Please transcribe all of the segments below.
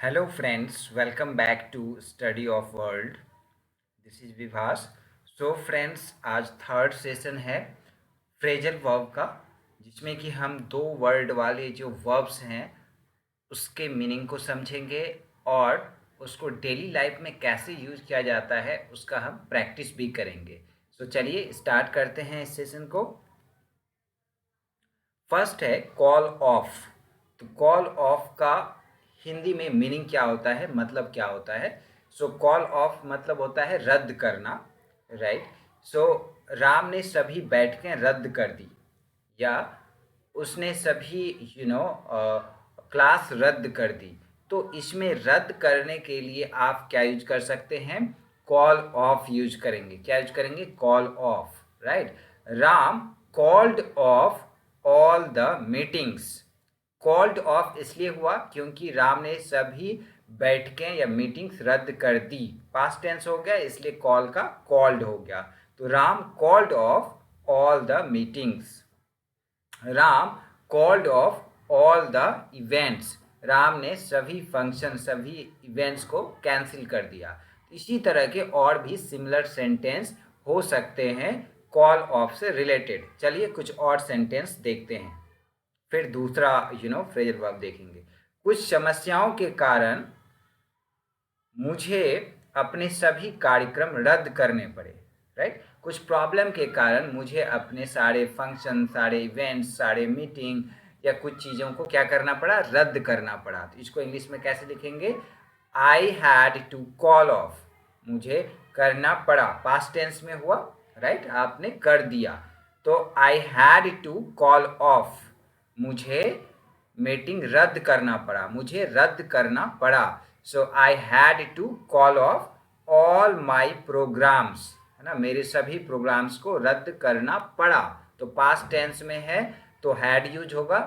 Hello friends, welcome back to Study of World. This is Vibhas. So friends, आज third session है phrasal verb का, जिसमें कि हम दो वर्ड वाले जो वर्ब्स हैं उसके मीनिंग को समझेंगे और उसको डेली लाइफ में कैसे यूज किया जाता है उसका हम प्रैक्टिस भी करेंगे. So चलिए स्टार्ट करते हैं इस सेशन को. फर्स्ट है कॉल ऑफ. तो कॉल ऑफ का हिंदी में मीनिंग क्या होता है, मतलब क्या होता है? सो कॉल ऑफ मतलब होता है रद्द करना, राइट? सो राम ने सभी बैठकें रद्द कर दी, या उसने सभी क्लास रद्द कर दी. तो इसमें रद्द करने के लिए आप क्या यूज कर सकते हैं? कॉल ऑफ यूज करेंगे. क्या यूज करेंगे? Call of, right? Ram called off all the meetings. Called off इसलिए हुआ क्योंकि राम ने सभी बैठकें या मीटिंग्स रद्द कर दी. पास्ट टेंस हो गया, इसलिए कॉल का कॉल्ड हो गया. तो Ram called off all the meetings. Ram called off all the events. Ram ने सभी फंक्शन, सभी इवेंट्स को कैंसिल कर दिया. इसी तरह के और भी सिमिलर सेंटेंस हो सकते हैं कॉल ऑफ से रिलेटेड. चलिए कुछ और सेंटेंस देखते हैं, फिर दूसरा फ्रेजल वर्ब देखेंगे. कुछ समस्याओं के कारण मुझे अपने सभी कार्यक्रम रद्द करने पड़े, राइट? कुछ प्रॉब्लम के कारण मुझे अपने सारे फंक्शन, सारे इवेंट्स, सारे मीटिंग या कुछ चीज़ों को क्या करना पड़ा? रद्द करना पड़ा. तो इसको इंग्लिश में कैसे लिखेंगे? I had to call off. मुझे करना पड़ा, पास्ट टेंस में हुआ, राइट? आपने कर दिया. तो I had to call off, मुझे मीटिंग रद्द करना पड़ा, मुझे रद्द करना पड़ा. So I had to call off all my programmes, है ना? मेरे सभी प्रोग्राम्स को रद्द करना पड़ा. तो पास्ट टेंस में है तो हैड यूज होगा,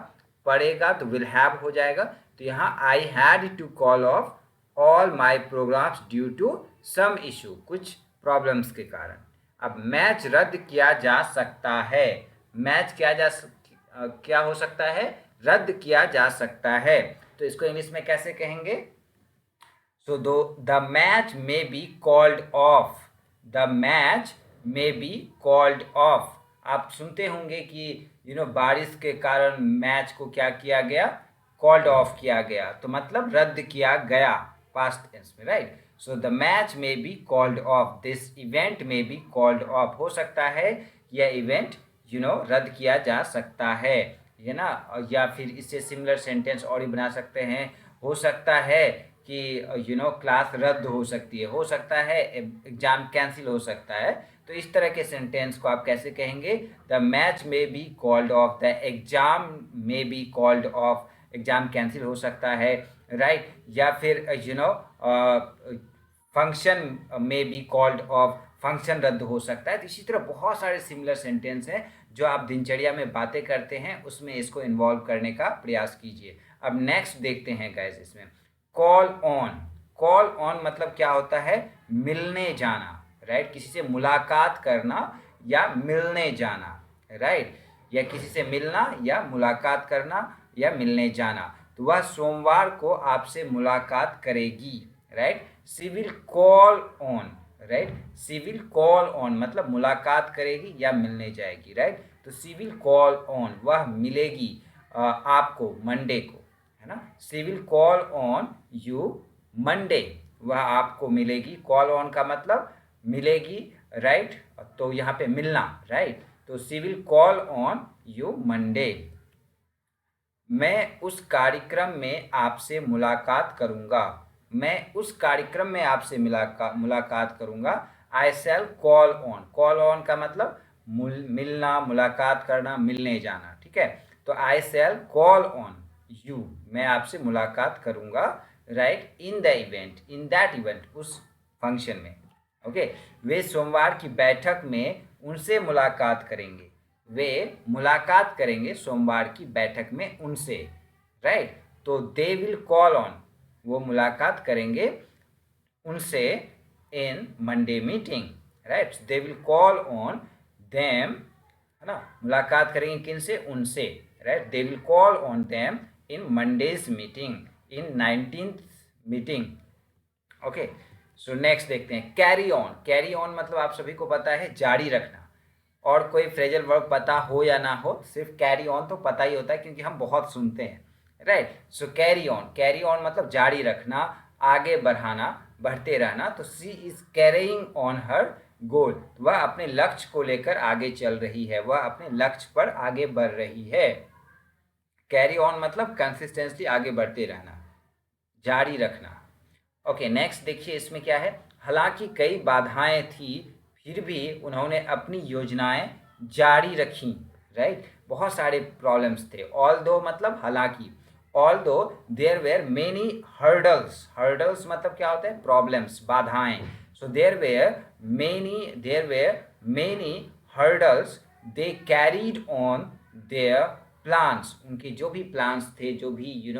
पड़ेगा तो विल हैव हो जाएगा. तो यहाँ I had to call off all my programs due to some issue, कुछ प्रॉब्लम्स के कारण. अब मैच रद्द किया जा सकता है. मैच क्या हो सकता है? रद्द किया जा सकता है. तो इसको इंग्लिश में कैसे कहेंगे? So the match may be called off. The match may be called off. आप सुनते होंगे कि बारिश के कारण मैच को क्या किया गया? कॉल्ड ऑफ किया गया. तो मतलब रद्द किया गया, पास्ट टेंस में, right? So the match may be called off. This event may be called off. हो सकता है यह इवेंट रद्द किया जा सकता है, ये ना. या फिर इससे सिमिलर सेंटेंस और ही बना सकते हैं. हो सकता है कि क्लास रद्द हो सकती है, हो सकता है एग्जाम कैंसिल हो सकता है. तो इस तरह के सेंटेंस को आप कैसे कहेंगे? The match may be called off, the exam may be called off. Exam cancel हो सकता है, राइट? या फिर फंक्शन में बी कॉल्ड ऑफ, फंक्शन रद्द हो सकता है. तो इसी तरह बहुत सारे सिमिलर सेंटेंस हैं जो आप दिनचर्या में बातें करते हैं, उसमें इसको इन्वॉल्व करने का प्रयास कीजिए. अब नेक्स्ट देखते हैं गाइस, इसमें कॉल ऑन. कॉल ऑन मतलब क्या होता है? मिलने जाना, राइट? किसी से मुलाकात करना या मिलने जाना, राइट? या किसी से मिलना या मुलाकात करना या मिलने जाना. तो वह सोमवार को आपसे मुलाकात करेगी, right? She will call on, right? She will call on मतलब मुलाकात करेगी या मिलने जाएगी, राइट? तो शी विल कॉल ऑन, वह मिलेगी आपको मंडे को, है ना? She will call on you Monday, वह आपको मिलेगी. कॉल ऑन का मतलब मिलेगी, राइट? तो यहाँ पे मिलना, राइट? तो she will call on you Monday. मैं उस कार्यक्रम में आपसे मुलाकात करूँगा. मैं उस कार्यक्रम में आपसे मुलाकात करूँगा. आई शैल कॉल ऑन. कॉल ऑन का मतलब मिलना, मुलाकात करना, मिलने जाना, ठीक है? तो आई शैल कॉल ऑन यू, मैं आपसे मुलाकात करूँगा, right? In the event, in that event, उस फंक्शन में, ओके? वे सोमवार की बैठक में उनसे मुलाकात करेंगे. वे मुलाकात करेंगे सोमवार की बैठक में उनसे, राइट? तो दे विल कॉल ऑन, वो मुलाकात करेंगे उनसे in Monday meeting, right? They will call on them, है ना? मुलाकात करेंगे किन से? उनसे, right? They will call on them in Monday's meeting, in 19th meeting. Okay, so next देखते हैं कैरी ऑन। कैरी ऑन मतलब आप सभी को पता है जारी रखना, और कोई फ्रेजल वर्ब पता हो या ना हो, सिर्फ कैरी ऑन तो पता ही होता है क्योंकि हम बहुत सुनते हैं, right. So carry on, carry on मतलब जारी रखना, आगे बढ़ाना, बढ़ते रहना। तो सी इज कैरिंग ऑन हर गोल, वह अपने लक्ष्य को लेकर आगे चल रही है, वह अपने लक्ष्य पर आगे बढ़ रही है। कैरी ऑन मतलब कंसिस्टेंसली आगे बढ़ते रहना, जारी रखना। ओके, नेक्स्ट देखिए इसमें क्या है। हालांकि कई बाधाएं थी, फिर भी उन्होंने अपनी योजनाएं जारी रखी, राइट। बहुत सारे प्रॉब्लम्स थे। ऑल दो मतलब हालांकि, although there were many hurdles, hurdles मतलब क्या होता है, प्रॉब्लम्स, बाधाएं। So there were many hurdles, they carried on their plans, उनके जो भी प्लान्स थे, जो भी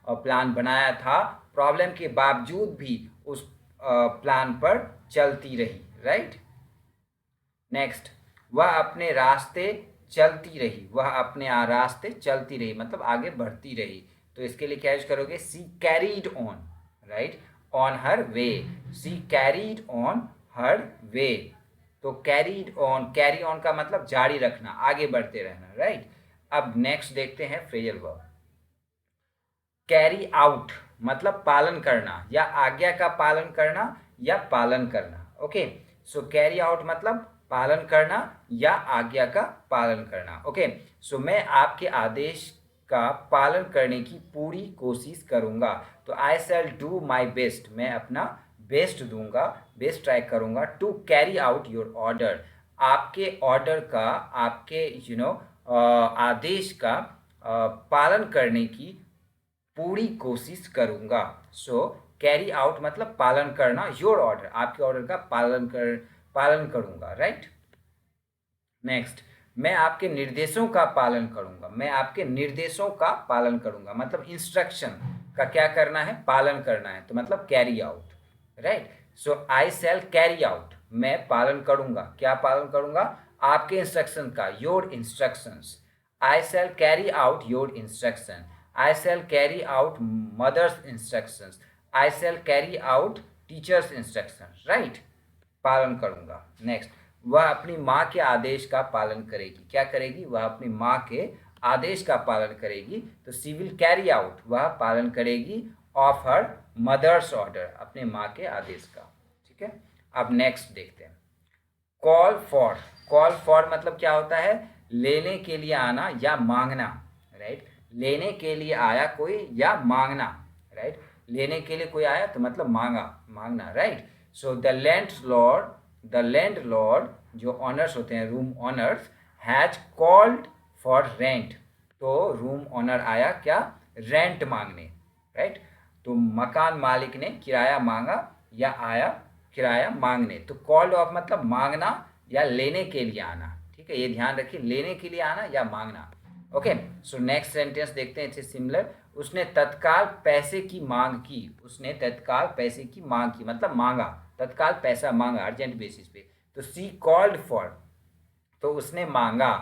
प्लान बनाया था, प्रॉब्लम के बावजूद भी उस प्लान पर चलती रही, राइट। नेक्स्ट, वह अपने रास्ते चलती रही, वह अपने रास्ते चलती रही मतलब आगे बढ़ती रही। तो इसके लिए क्या यूज करोगे, she carried on, right, on her way, she carried on her way. तो कैरीड ऑन, कैरी ऑन का मतलब जारी रखना, आगे बढ़ते रहना, राइट। अब नेक्स्ट देखते हैं फ्रेजल वर्ब। कैरी आउट मतलब पालन करना, या आज्ञा का पालन करना, या पालन करना। ओके, सो कैरी आउट मतलब पालन करना या आज्ञा का पालन करना। ओके, सो मैं आपके आदेश का पालन करने की पूरी कोशिश करूंगा। तो आई शैल डू माई बेस्ट, मैं अपना बेस्ट दूंगा, बेस्ट ट्राई करूंगा, to carry out your order, आपके ऑर्डर का, आपके आदेश का पालन करने की पूरी कोशिश करूंगा। सो कैरी आउट मतलब पालन करना, योर ऑर्डर, आपके ऑर्डर का पालन करूंगा, राइट। नेक्स्ट, मैं आपके निर्देशों का पालन करूंगा, मैं आपके निर्देशों का पालन करूंगा मतलब इंस्ट्रक्शन का क्या करना है, पालन करना है, तो मतलब carry out, right. So I shall carry out, मैं पालन करूंगा, क्या पालन करूंगा, आपके इंस्ट्रक्शन का, your instructions. I shall carry out your instruction, I shall carry out mother's instructions, I shall carry out teacher's instructions, right, पालन करूंगा। नेक्स्ट, वह अपनी माँ के आदेश का पालन करेगी, क्या करेगी, वह अपनी माँ के आदेश का पालन करेगी। तो शी विल कैरी आउट, वह पालन करेगी ऑफ हर मदर्स ऑर्डर, अपने माँ के आदेश का, ठीक है। अब नेक्स्ट देखते हैं कॉल फॉर। कॉल फॉर मतलब क्या होता है, लेने के लिए आना या मांगना, राइट। लेने के लिए आया कोई या मांगना, राइट। लेने के लिए कोई आया तो मतलब मांगा, मांगना, राइट। सो द लैंडलॉर्ड जो ऑनर्स होते हैं, room honours, has called for rent, तो रूम ऑनर आया क्या, रेंट मांगने, राइट। तो मकान मालिक ने किराया मांगा या आया किराया मांगने। तो कॉल्ड ऑफ मतलब मांगना या लेने के लिए आना, ठीक है, ये ध्यान रखिए, लेने के लिए आना या मांगना। ओके, सो नेक्स्ट सेंटेंस देखते हैं, इट्स सिमिलर। उसने तत्काल पैसे की मांग की, उसने तत्काल पैसे की मांग की मतलब मांगा, तत्काल पैसा मांगा अर्जेंट बेसिस पे। तो सी कॉल्ड फॉर, तो उसने मांगा,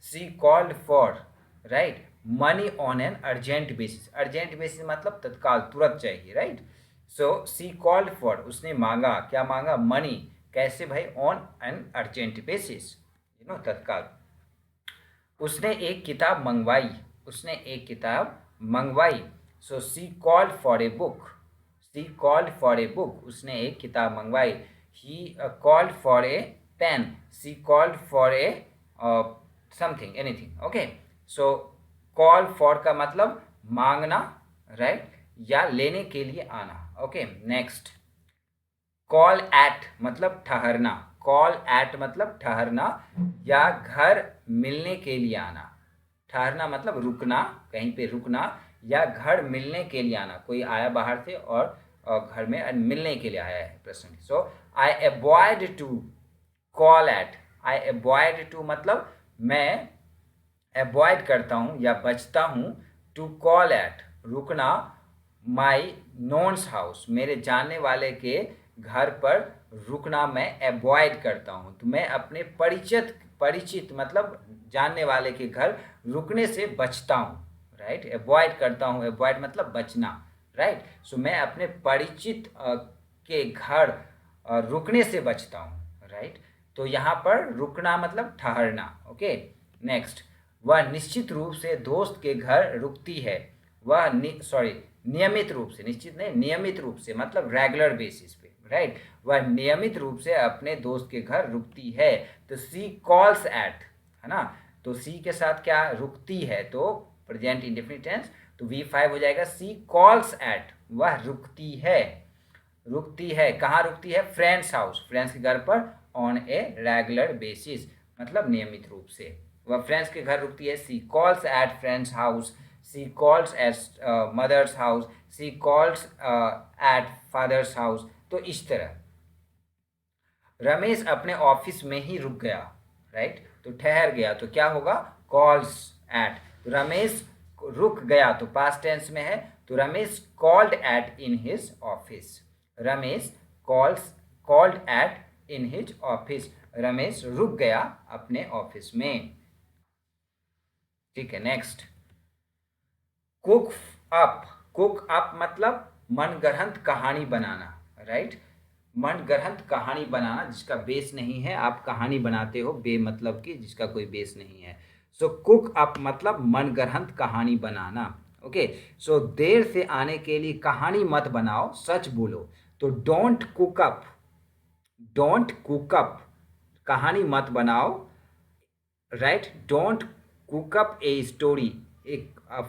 she called for, right, money on an urgent basis, urgent basis मतलब तत्काल, तुरंत चाहिए, right. So she called for, उसने मांगा, क्या मांगा, मनी, कैसे भाई, ऑन एन अर्जेंट बेसिस, तत्काल। उसने एक किताब मंगवाई, उसने एक किताब मंगवाई। So she called for a book, she called for a book, उसने एक किताब मंगवाई। He called for a pen, she called for a something, anything. Okay, so call for का मतलब मांगना, राइट, या लेने के लिए आना। ओके, नेक्स्ट, कॉल एट मतलब ठहरना, कॉल एट मतलब ठहरना या घर मिलने के लिए आना। ठहरना मतलब रुकना, कहीं पे रुकना, या घर मिलने के लिए आना, कोई आया बाहर से और घर में मिलने के लिए आया है प्रश्न। So I avoid to call at, I avoid to मतलब मैं अवॉइड करता हूँ या बचता हूँ, टू कॉल एट रुकना, माई नोन्स हाउस मेरे जानने वाले के घर पर रुकना मैं अवॉइड करता हूँ। तो मैं अपने परिचित मतलब जानने वाले के घर रुकने से बचता हूँ, राइट, अवॉइड करता हूँ, अवॉइड मतलब बचना, राइट। सो मैं अपने परिचित के घर रुकने से बचता हूँ, राइट। तो यहाँ पर रुकना मतलब ठहरना। ओके, नेक्स्ट, वह निश्चित रूप से दोस्त के घर रुकती है। वह नियमित रूप से, निश्चित नहीं, नियमित रूप से मतलब रेगुलर बेसिस पे, राइट। वह नियमित रूप से अपने दोस्त के घर रुकती है। तो सी कॉल्स एट, है ना। तो सी के साथ क्या, रुकती है, तो प्रेजेंट इंडेफिनिट टेंस, तो V5 हो जाएगा सी कॉल्स एट, वह रुकती है। रुकती है, कहाँ रुकती है, फ्रेंड्स हाउस, फ्रेंड्स के घर पर, ऑन ए रेगुलर बेसिस मतलब नियमित रूप से। वह फ्रेंड्स के घर रुकती है। सी कॉल्स एट फ्रेंड्स हाउस, सी कॉल्स एट मदर्स हाउस, सी कॉल्स एट फादर्स हाउस। तो इस तरह रमेश अपने ऑफिस में ही रुक गया, राइट। तो ठहर गया, तो क्या होगा, कॉल्स एट। तो रमेश रुक गया तो पास्ट टेंस में है, तो Ramesh called eight in his office. Ramesh called eight in his office, Ramesh रुक गया अपने ऑफिस में। ठीक है, next, cook up. Cook up मतलब मनगढ़ंत कहानी बनाना, राइट। मनगढ़ंत कहानी बनाना जिसका बेस नहीं है, आप कहानी बनाते हो बे मतलब की, जिसका कोई बेस नहीं है। सो कुक अप मतलब मनगढ़ंत कहानी बनाना। ओके, सो देर से आने के लिए कहानी मत बनाओ, सच बोलो। तो don't cook up, don't cook up, कहानी मत बनाओ, right. Don't cook up a story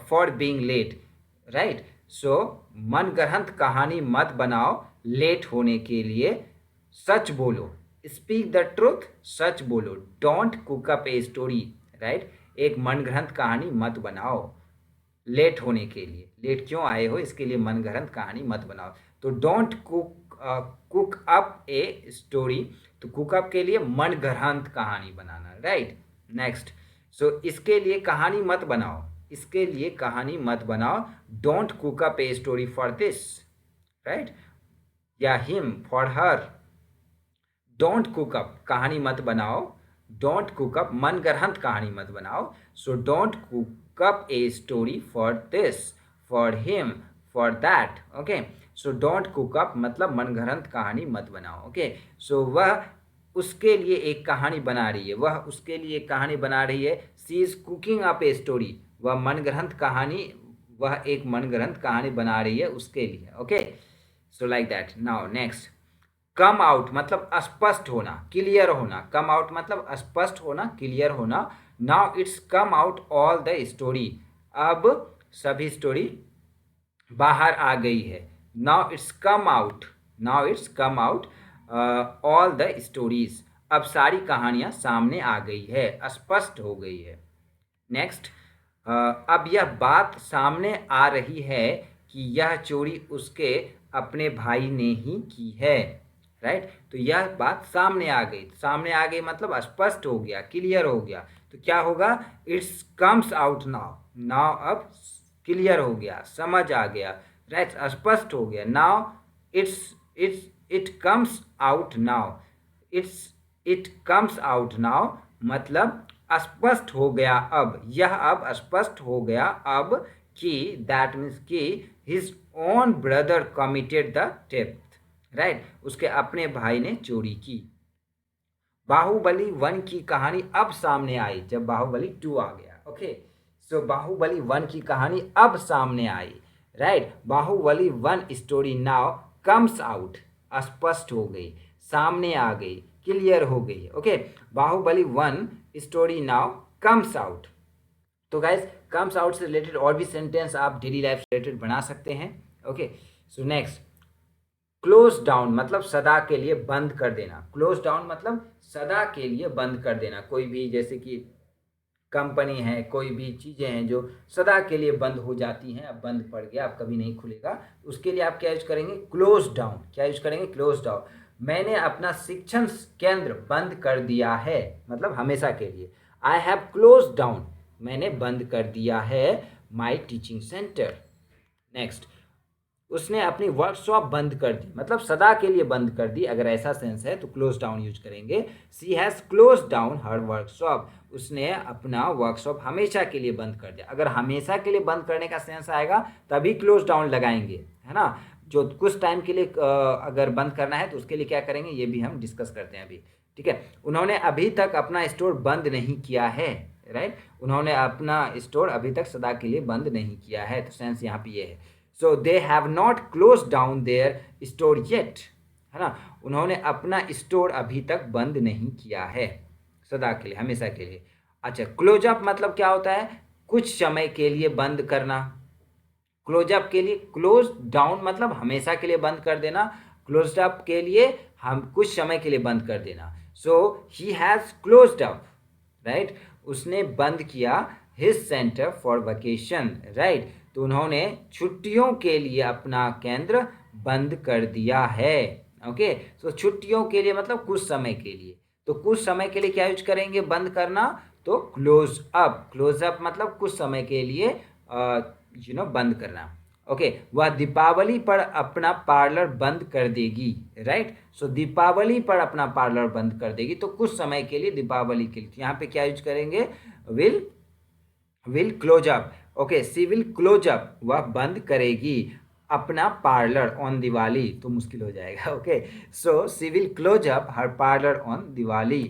for being late, right. So मनगढ़ंत कहानी मत बनाओ लेट होने के लिए, सच बोलो। स्पीक द ट्रुथ, सच बोलो। Don't cook up a story, right. एक मनगढ़ंत कहानी मत बनाओ लेट होने के लिए, लेट क्यों आए हो इसके लिए मनगढ़ंत कहानी मत बनाओ। तो don't cook up a story, तो कुक अप के लिए मनगढ़ंत कहानी बनाना, राइट। नेक्स्ट, सो इसके लिए कहानी मत बनाओ, इसके लिए कहानी मत बनाओ। Don't cook up a story for this, right, या him for her. Don't cook up, कहानी मत बनाओ। डोंट कुक अप, मनगढ़ंत कहानी मत बनाओ। So don't cook up a story for this, for him, for that. Okay, so don't cook up मतलब मनगढ़ंत कहानी मत बनाओ। ओके, सो वह उसके लिए एक कहानी बना रही है, वह उसके लिए एक कहानी बना रही है। She is cooking up a story, वह मनगढ़ंत कहानी, वह एक मनगढ़ंत कहानी बना रही है उसके लिए। Okay, so like that. Now next, come out मतलब स्पष्ट होना, क्लियर होना। कम आउट मतलब स्पष्ट होना, क्लियर होना। Now it's come out all the story, अब सभी स्टोरी बाहर आ गई है। Now it's come out, now it's come out all the stories, अब सारी कहानियां सामने आ गई है, स्पष्ट हो गई है। नेक्स्ट, अब यह बात सामने आ रही है कि यह चोरी उसके अपने भाई ने ही की है, राइट। तो यह बात सामने आ गई, सामने आ गई मतलब स्पष्ट हो गया, क्लियर हो गया। तो क्या होगा, it's comes out now, now अब क्लियर हो गया, समझ आ गया, राइट, स्पष्ट हो गया। Now it comes out now, it comes out now मतलब स्पष्ट हो गया अब, यह अब स्पष्ट हो गया अब कि, दैट मीन्स कि his own brother committed the theft, right, उसके अपने भाई ने चोरी की। बाहुबली 1 की कहानी अब सामने आई जब बाहुबली 2 आ गया। ओके, सो बाहुबली 1 की कहानी अब सामने आई, right. Baahubali 1 story now comes out, स्पष्ट हो गई, सामने आ गई, क्लियर हो गई। Okay, Baahubali 1 story now comes out. तो गाइज, कम्स आउट से रिलेटेड और भी सेंटेंस आप डेली लाइफ से रिलेटेड बना सकते हैं। Okay, so next, close down मतलब सदा के लिए बंद कर देना। क्लोज डाउन मतलब सदा के लिए बंद कर देना। कोई भी जैसे कि कंपनी है, कोई भी चीज़ें हैं जो सदा के लिए बंद हो जाती हैं, अब बंद पड़ गया, अब कभी नहीं खुलेगा, उसके लिए आप क्या यूज करेंगे, क्लोज डाउन। क्या यूज करेंगे, क्लोज डाउन। मैंने अपना शिक्षण केंद्र बंद कर दिया है मतलब हमेशा के लिए। आई हैव क्लोज डाउन, मैंने बंद कर दिया है माई टीचिंग सेंटर। नेक्स्ट, उसने अपनी वर्कशॉप बंद कर दी, मतलब सदा के लिए बंद कर दी। अगर ऐसा सेंस है तो क्लोज डाउन यूज करेंगे। She has close down her workshop, उसने अपना वर्कशॉप हमेशा के लिए बंद कर दिया। अगर हमेशा के लिए बंद करने का सेंस आएगा तभी क्लोज डाउन लगाएंगे, है ना। जो कुछ टाइम के लिए अगर बंद करना है तो उसके लिए क्या करेंगे ये भी हम डिस्कस करते हैं अभी, ठीक है। उन्होंने अभी तक अपना स्टोर बंद नहीं किया है, राइट। उन्होंने अपना स्टोर अभी तक सदा के लिए बंद नहीं किया है, तो सेंस यहाँ पे ये है। So they have not close down their store yet, है ना। उन्होंने अपना स्टोर अभी तक बंद नहीं किया है, सदा के लिए, हमेशा के लिए। अच्छा, क्लोज अप मतलब क्या होता है, कुछ समय के लिए बंद करना। क्लोज अप के लिए, क्लोज डाउन मतलब हमेशा के लिए बंद कर देना, क्लोज अप के लिए हम कुछ समय के लिए बंद कर देना। So he has closed up, right. उसने बंद किया his centre for vacation, right. तो उन्होंने छुट्टियों के लिए अपना केंद्र बंद कर दिया है, ओके। सो छुट्टियों के लिए मतलब कुछ समय के लिए, तो कुछ समय के लिए क्या यूज करेंगे बंद करना, तो क्लोज अप। क्लोज अप मतलब कुछ समय के लिए बंद करना, ओके। वह दीपावली पर अपना पार्लर बंद कर देगी, राइट। सो दीपावली पर अपना पार्लर बंद कर देगी, तो कुछ समय के लिए, दीपावली के लिए यहाँ पे क्या यूज करेंगे, will close up, okay. She will close up, वह बंद करेगी अपना पार्लर ऑन दिवाली, तो मुश्किल हो जाएगा, okay. So she will close up her parlour on Diwali,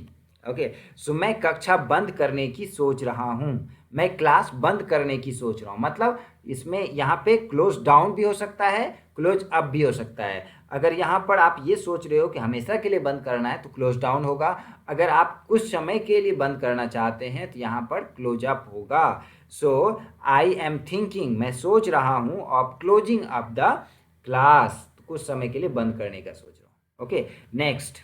okay. सो मैं कक्षा बंद करने की सोच रहा हूँ, मैं क्लास बंद करने की सोच रहा हूँ, मतलब इसमें यहाँ पे क्लोज डाउन भी हो सकता है, क्लोज अप भी हो सकता है। अगर यहाँ पर आप ये सोच रहे हो कि हमेशा के लिए बंद करना है तो क्लोज डाउन होगा, अगर आप कुछ समय के लिए बंद करना चाहते हैं तो यहाँ पर क्लोज अप होगा। सो आई एम थिंकिंग, मैं सोच रहा हूँ, of closing up the class, कुछ समय के लिए बंद करने का सोच रहा हूँ, ओके। नेक्स्ट,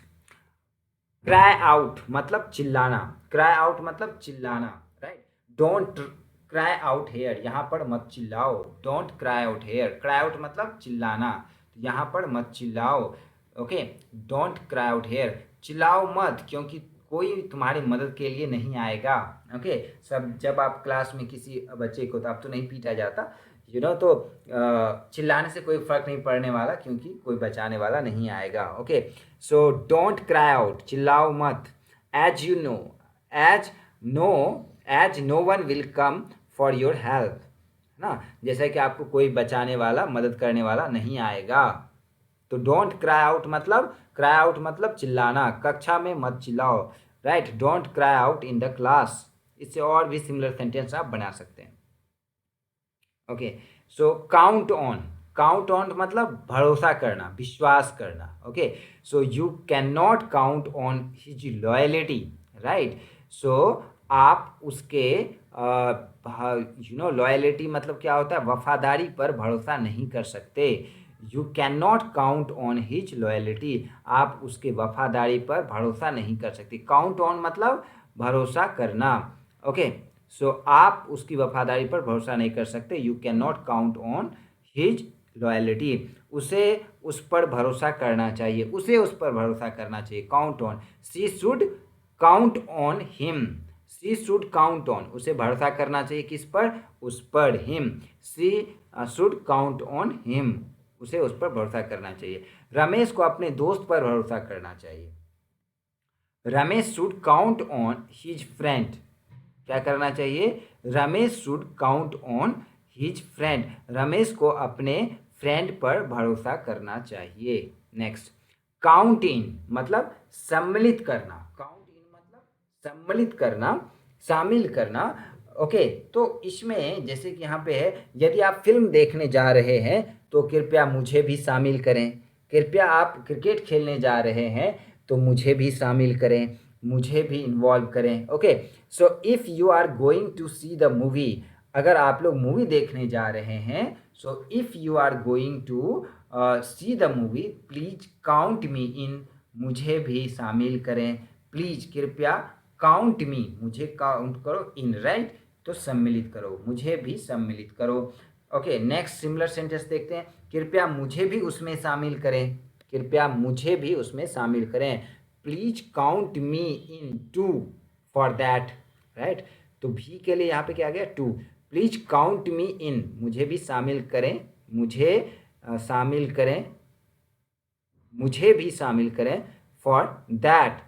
क्राई आउट मतलब चिल्लाना, क्राई आउट मतलब चिल्लाना, right. Don't cry out here, यहाँ पर मत चिल्लाओ, don't cry out here. Cry out मतलब चिल्लाना, तो यहाँ पर मत चिल्लाओ, okay. Don't cry out here, चिल्लाओ मत क्योंकि कोई तुम्हारी मदद के लिए नहीं आएगा, ओके। सब जब आप क्लास में किसी बच्चे को, तो आप तो नहीं पीटा जाता, तो चिल्लाने से कोई फर्क नहीं पड़ने वाला क्योंकि कोई बचाने वाला नहीं आएगा, okay. So don't cry out, चिल्लाओ मत। As you know, as no, as no one will come for your help, है ना, जैसे कि आपको कोई बचाने वाला, मदद करने वाला नहीं आएगा। तो डोंट क्राई आउट मतलब, क्राई आउट मतलब चिल्लाना, कक्षा में मत चिल्लाओ, right. Don't cry out in the class, इससे और भी सिमिलर सेंटेंस आप बना सकते हैं, okay. So count on, count on मतलब भरोसा करना, विश्वास करना, okay. So you can not count on his loyalty, right. So आप उसके लॉयलिटी मतलब क्या होता है, वफादारी पर भरोसा नहीं कर सकते। You can not count on his loyalty, आप उसके वफादारी पर भरोसा नहीं कर सकते। काउंट ऑन मतलब भरोसा करना, ओके। सो आप उसकी वफादारी पर भरोसा नहीं कर सकते, you can not count on his loyalty. उसे उस पर भरोसा करना चाहिए, उसे उस पर भरोसा करना चाहिए, count on. She should count on him, she should count on, उसे भरोसा करना चाहिए किस पर, उस पर, him. She should count on him, उसे उस पर भरोसा करना चाहिए। रमेश को अपने दोस्त पर भरोसा करना चाहिए, Ramesh should count on his friend, क्या करना चाहिए, Ramesh should count on his friend, Ramesh को अपने फ्रेंड पर भरोसा करना चाहिए। नेक्स्ट, काउंट इन मतलब सम्मिलित करना, काउंट इन मतलब सम्मिलित करना, शामिल करना, ओके। तो इसमें जैसे कि यहाँ पे है, यदि आप फिल्म देखने जा रहे हैं तो कृपया मुझे भी शामिल करें, कृपया आप क्रिकेट खेलने जा रहे हैं तो मुझे भी शामिल करें, मुझे भी इन्वॉल्व करें, okay. So if you are going to see the movie, अगर आप लोग मूवी देखने जा रहे हैं, so if you are going to see the movie please count me in, मुझे भी शामिल करें, प्लीज कृपया, काउंट मी मुझे काउंट करो, इन राइट, तो सम्मिलित करो, मुझे भी सम्मिलित करो, ओके। नेक्स्ट सिमिलर सेंटेंस देखते हैं, कृपया मुझे भी उसमें शामिल करें, कृपया मुझे भी उसमें शामिल करें, please count me in too for that, right. तो भी के लिए यहाँ पे क्या आ गया, too. Please count me in, मुझे भी शामिल करें, मुझे शामिल करें, मुझे भी शामिल करें फॉर दैट,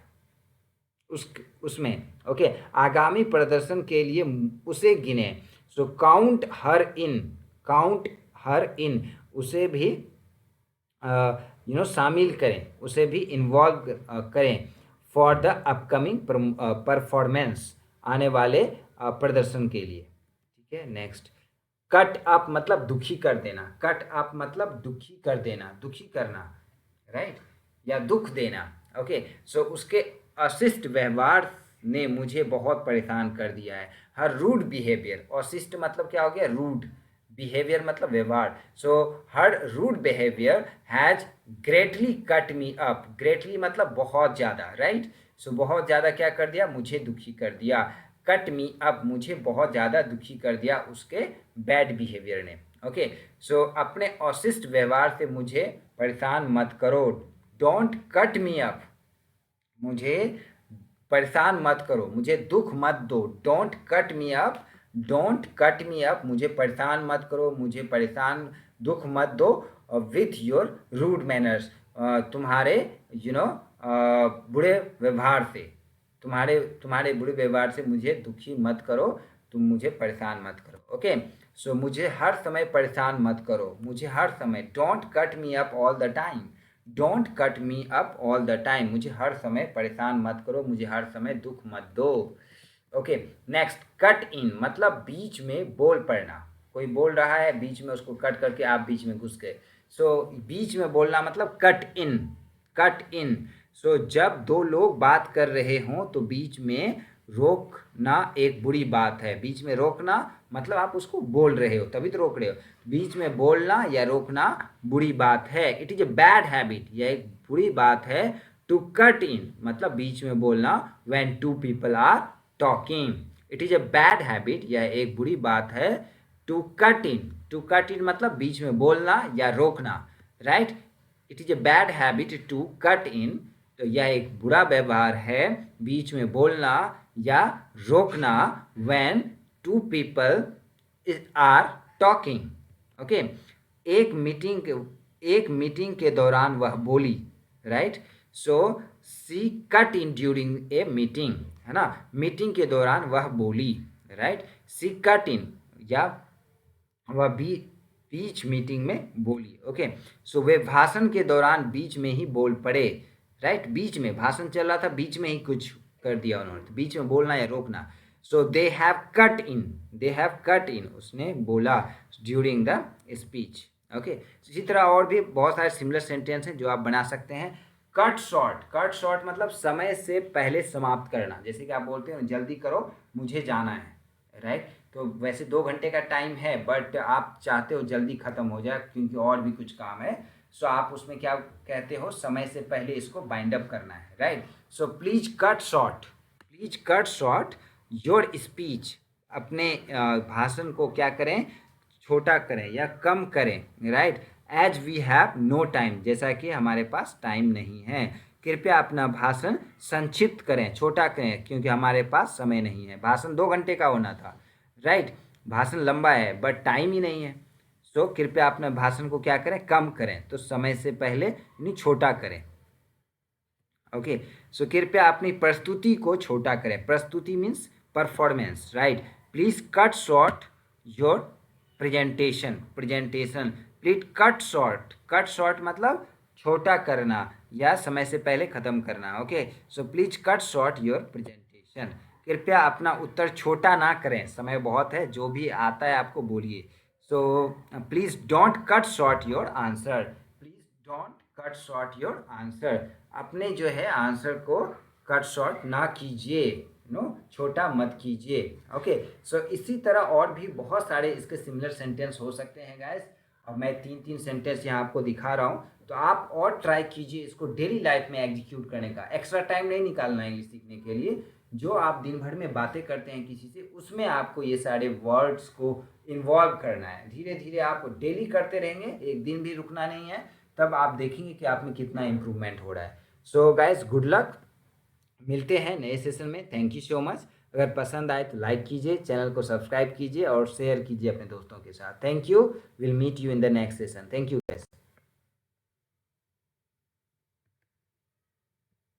उसमें ओके, आगामी प्रदर्शन के लिए उसे गिने। सो काउंट हर इन, काउंट हर इन, उसे भी शामिल करें, उसे भी इन्वॉल्व करें फॉर द अपकमिंग परफॉर्मेंस, आने वाले प्रदर्शन के लिए। ठीक है, नेक्स्ट, कट अप मतलब दुखी कर देना, कट अप मतलब दुखी कर देना, दुखी करना, राइट, या दुख देना। ओके, सो उसके अशिष्ट व्यवहार ने मुझे बहुत परेशान कर दिया है। हर रूड बिहेवियर, अशिष्ट मतलब क्या हो गया, रूड, बिहेवियर मतलब व्यवहार। So her rude behaviour has greatly cut me up, greatly मतलब बहुत ज़्यादा, राइट। सो बहुत ज़्यादा क्या कर दिया, मुझे दुखी कर दिया। कट मी अप, मुझे बहुत ज़्यादा दुखी कर दिया उसके बैड बिहेवियर ने। ओके, सो अपने अशिष्ट व्यवहार से मुझे परेशान मत करो, डोंट कट मी अप, मुझे परेशान मत करो, मुझे दुख मत दो, don't cut me up, don't cut me up, मुझे परेशान मत करो, मुझे परेशान दुख मत दो विथ योर रूड मैनर्स, तुम्हारे बुरे व्यवहार से, तुम्हारे बुरे व्यवहार से मुझे दुखी मत करो, तुम मुझे परेशान मत करो। ओके, सो मुझे हर समय परेशान मत करो, मुझे हर समय, don't cut me up all the time, don't cut me up all the time, मुझे हर समय परेशान मत करो, मुझे हर समय दुख मत दो। ओके, नेक्स्ट, कट इन मतलब बीच में बोल पड़ना, कोई बोल रहा है बीच में उसको कट करके आप बीच में घुस गए। सो बीच में बोलना मतलब कट इन, कट इन। सो जब दो लोग बात कर रहे हों तो बीच में रोकना एक बुरी बात है, बीच में रोकना मतलब आप उसको बोल रहे हो तभी तो रोक रहे हो, बीच में बोलना या रोकना बुरी बात है। It is a bad habit, यह एक बुरी बात है। टू कट इन मतलब बीच में बोलना, when two people are talking, it is a bad habit, यह एक बुरी बात है। To cut in, to cut in मतलब बीच में बोलना या रोकना, right. It is a bad habit to cut in, तो यह एक बुरा व्यवहार है बीच में बोलना या रोकना, when two people are talking. Okay, एक मीटिंग के दौरान वह बोली, right. So she cut in during a meeting, है ना, मीटिंग के दौरान वह बोली, राइट। सी कट इन या वह बीच मीटिंग में बोली। ओके, सो वे भाषण के दौरान बीच में ही बोल पड़े, राइट, बीच में भाषण चल रहा था, बीच में ही कुछ कर दिया उन्होंने, तो बीच में बोलना या रोकना। So they have cut in, they have cut in, उसने बोला ड्यूरिंग द स्पीच। ओके, इसी तरह और भी बहुत सारे सिमिलर सेंटेंस हैं जो आप बना सकते हैं। कट शॉर्ट, कट शॉर्ट मतलब समय से पहले समाप्त करना, जैसे कि आप बोलते हो जल्दी करो मुझे जाना है, राइट। तो वैसे 2 घंटे का टाइम है बट आप चाहते हो जल्दी ख़त्म हो जाए क्योंकि और भी कुछ काम है। सो आप उसमें क्या कहते हो, समय से पहले इसको बाइंड अप करना है, right. So please cut short, please cut short your speech, अपने भाषण को क्या करें, छोटा करें या कम करें, right. As we have no time, जैसा कि हमारे पास टाइम नहीं है। कृपया अपना भाषण संक्षिप्त करें, छोटा करें क्योंकि हमारे पास समय नहीं है। भाषण 2 घंटे का होना था, राइट, भाषण लंबा है बट टाइम ही नहीं है। सो कृपया अपने भाषण को क्या करें, कम करें, तो समय से पहले यानी छोटा करें। ओके, सो कृपया अपनी प्रस्तुति को छोटा करें, प्रस्तुति means performance, right. Please cut short your presentation, presentation, please cut short, cut short मतलब छोटा करना या समय से पहले ख़त्म करना। Okay, so please cut short your presentation, कृपया अपना उत्तर छोटा ना करें, समय बहुत है, जो भी आता है आपको बोलिए। So please don't cut short your answer, please don't cut short your answer, अपने जो है आंसर को कट शॉर्ट ना कीजिए, छोटा मत कीजिए। ओके, सो इसी तरह और भी बहुत सारे इसके सिमिलर सेंटेंस हो सकते हैं गाइस, और मैं 3 सेंटेंस यहाँ आपको दिखा रहा हूँ, तो आप और ट्राई कीजिए इसको डेली लाइफ में एग्जीक्यूट करने का। एक्स्ट्रा टाइम नहीं निकालना है इंग्लिश सीखने के लिए, जो आप दिन भर में बातें करते हैं किसी से, उसमें आपको ये सारे वर्ड्स को इन्वॉल्व करना है। धीरे धीरे आप डेली करते रहेंगे, एक दिन भी रुकना नहीं है, तब आप देखेंगे कि आप में कितना इम्प्रूवमेंट हो रहा है। सो गाइस, गुड लक, मिलते हैं नए सेशन में। Thank you so much. अगर पसंद आए तो लाइक कीजिए, चैनल को सब्सक्राइब कीजिए और शेयर कीजिए अपने दोस्तों के साथ। Thank you, will meet you in the next session. Thank you guys.